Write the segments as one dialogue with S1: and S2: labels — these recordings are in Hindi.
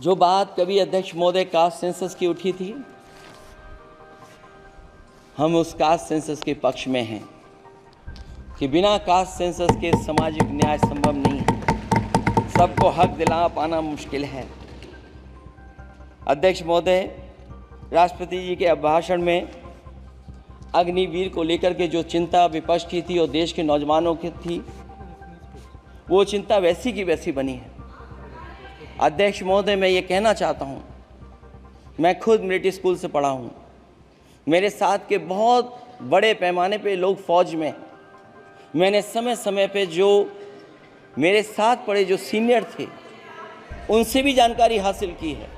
S1: जो बात कभी अध्यक्ष महोदय कास्ट सेंसस की उठी थी, हम उस कास्ट सेंसस के पक्ष में हैं कि बिना कास्ट सेंसस के सामाजिक न्याय संभव नहीं है। सबको हक दिला पाना मुश्किल है। अध्यक्ष महोदय, राष्ट्रपति जी के अभिभाषण में अग्निवीर को लेकर के जो चिंता विपक्ष की थी और देश के नौजवानों की थी, वो चिंता वैसी की वैसी बनी है। अध्यक्ष महोदय, मैं ये कहना चाहता हूँ, मैं खुद मिलिट्री स्कूल से पढ़ा हूँ। मेरे साथ के बहुत बड़े पैमाने पे लोग फौज में। मैंने समय समय पे जो मेरे साथ पढ़े जो सीनियर थे, उनसे भी जानकारी हासिल की है।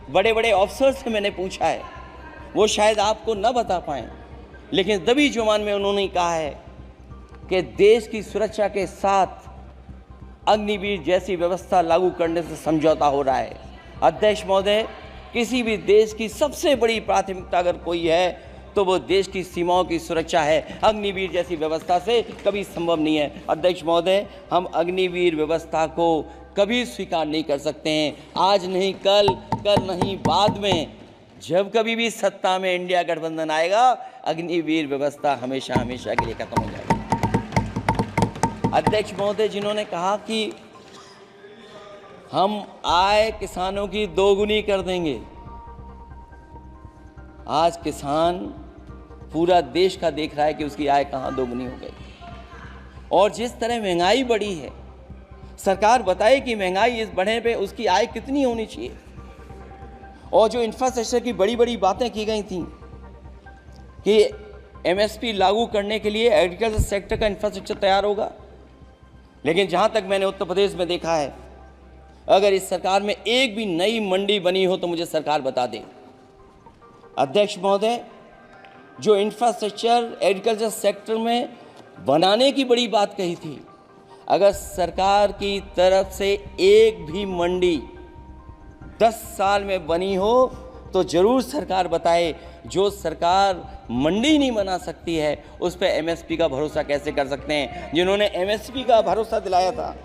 S1: बड़े बड़े ऑफिसर से मैंने पूछा है, वो शायद आपको न बता पाएँ, लेकिन दबी जुबान में उन्होंने कहा है कि देश की सुरक्षा के साथ अग्निवीर जैसी व्यवस्था लागू करने से समझौता हो रहा है। अध्यक्ष महोदय, किसी भी देश की सबसे बड़ी प्राथमिकता अगर कोई है तो वो देश की सीमाओं की सुरक्षा है। अग्निवीर जैसी व्यवस्था से कभी संभव नहीं है। अध्यक्ष महोदय, हम अग्निवीर व्यवस्था को कभी स्वीकार नहीं कर सकते हैं। आज नहीं कल, कल नहीं बाद में, जब कभी भी सत्ता में इंडिया गठबंधन आएगा, अग्निवीर व्यवस्था हमेशा हमेशा के लिए खत्म हो जाएगी। अध्यक्ष महोदय, जिन्होंने कहा कि हम आय किसानों की दोगुनी कर देंगे, आज किसान पूरा देश का देख रहा है कि उसकी आय कहां दोगुनी हो गई। और जिस तरह महंगाई बढ़ी है, सरकार बताए कि महंगाई इस बढ़ने पे उसकी आय कितनी होनी चाहिए। और जो इंफ्रास्ट्रक्चर की बड़ी बड़ी बातें की गई थी कि एमएसपी लागू करने के लिए एग्रीकल्चर सेक्टर का इंफ्रास्ट्रक्चर तैयार होगा, लेकिन जहां तक मैंने उत्तर प्रदेश में देखा है, अगर इस सरकार में एक भी नई मंडी बनी हो तो मुझे सरकार बता दे। अध्यक्ष महोदय, जो इंफ्रास्ट्रक्चर एग्रीकल्चर सेक्टर में बनाने की बड़ी बात कही थी, अगर सरकार की तरफ से एक भी मंडी 10 साल में बनी हो तो जरूर सरकार बताए। जो सरकार मंडी नहीं बना सकती है, उस पर एमएसपी का भरोसा कैसे कर सकते हैं? जिन्होंने एमएसपी का भरोसा दिलाया था।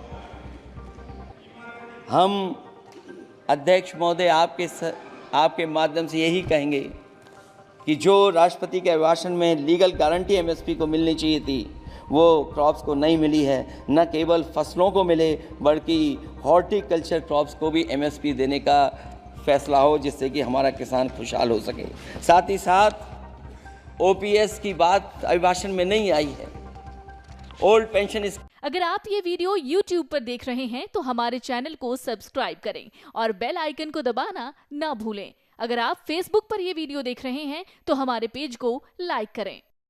S1: हम अध्यक्ष महोदय आपके माध्यम से यही कहेंगे कि जो राष्ट्रपति के अभिभाषण में लीगल गारंटी एमएसपी को मिलनी चाहिए थी, वो क्रॉप्स को नहीं मिली है। न केवल फसलों को मिले, बल्कि हॉर्टिकल्चर क्रॉप्स को भी एमएसपी देने का फैसला हो, जिससे कि हमारा किसान खुशहाल हो सके। साथ ही साथ ओपीएस की बात अभिभाषण में नहीं आई है। ओल्ड पेंशन
S2: अगर आप ये वीडियो YouTube पर देख रहे हैं तो हमारे चैनल को सब्सक्राइब करें और बेल आइकन को दबाना ना भूलें। अगर आप Facebook पर ये वीडियो देख रहे हैं तो हमारे पेज को लाइक करें।